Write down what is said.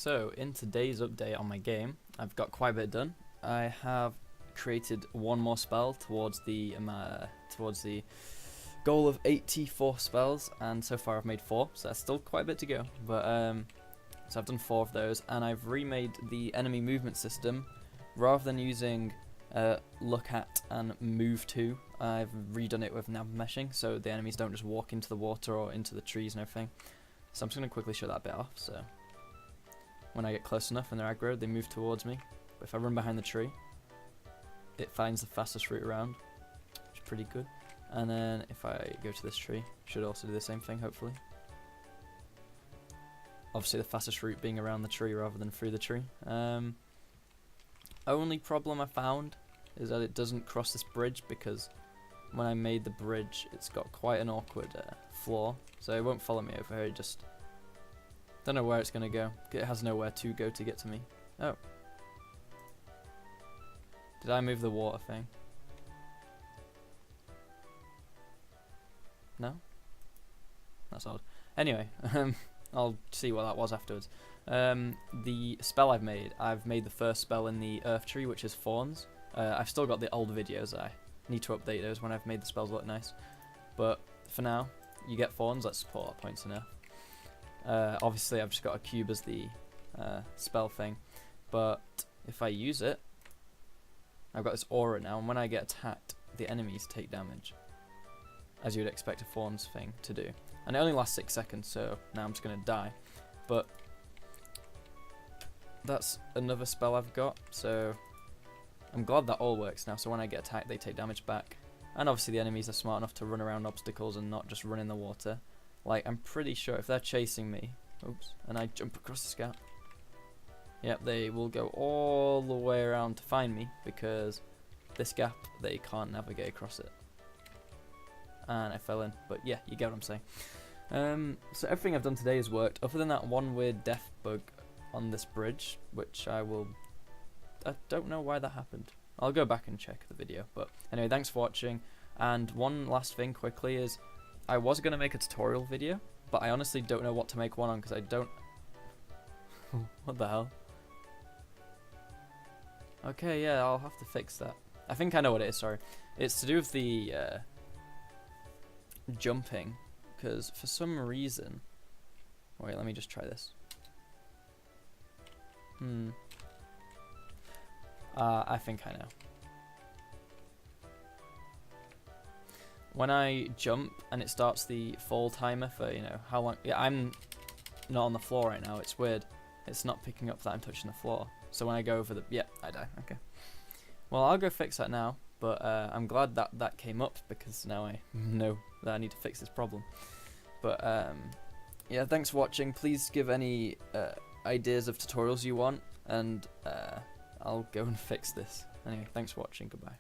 So in today's update on my game, I've got quite a bit done. I have created one more spell towards the goal of 84 spells, and so far I've made 4, so that's still quite a bit to go. But so I've done 4 of those, and I've remade the enemy movement system. Rather than using look at and move to, I've redone it with Nav-meshing, so the enemies don't just walk into the water or into the trees and everything. So I'm just going to quickly show that bit off. So when I get close enough and they're aggroed, they move towards me. But if I run behind the tree, it finds the fastest route around, which is pretty good. And then if I go to this tree, should also do the same thing, hopefully. Obviously the fastest route being around the tree rather than through the tree. Only problem I found is that it doesn't cross this bridge, because when I made the bridge, it's got quite an awkward floor, so it won't follow me over here. It just don't know where it's gonna go. It has nowhere to go to get to me. Oh, did I move the water thing? No, that's odd. Anyway, I'll see what that was afterwards. The spell I've made the first spell in the earth tree, which is Thorns. I've still got the old videos. I need to update those when I've made the spells look nice. But for now, you get Thorns. Let's put our points in there. Obviously, I've just got a cube as the spell thing. But if I use it, I've got this aura now, and when I get attacked, the enemies take damage, as you would expect a Thorns thing to do. And it only lasts 6 seconds, so now I'm just going to die. But that's another spell I've got, so I'm glad that all works now. So when I get attacked, they take damage back. And obviously the enemies are smart enough to run around obstacles and not just run in the water. Like, I'm pretty sure if they're chasing me, oops, and I jump across this gap, yep, they will go all the way around to find me, because this gap, they can't navigate across it. And I fell in, but yeah, you get what I'm saying. So everything I've done today has worked, other than that one weird death bug on this bridge, which I don't know why that happened. I'll go back and check the video. But anyway, thanks for watching. And one last thing quickly is, I was going to make a tutorial video, but I honestly don't know what to make one on, because I don't... What the hell? Okay, yeah, I'll have to fix that. I think I know what it is, sorry. It's to do with the jumping, because for some reason... Wait, let me just try this. I think I know. When I jump and it starts the fall timer for, you know, how long... Yeah, I'm not on the floor right now. It's weird. It's not picking up that I'm touching the floor. So when I go over the... Yeah, I die. Okay. Well, I'll go fix that now. But I'm glad that that came up, because now I know that I need to fix this problem. But yeah, thanks for watching. Please give any ideas of tutorials you want, and I'll go and fix this. Anyway, thanks for watching. Goodbye.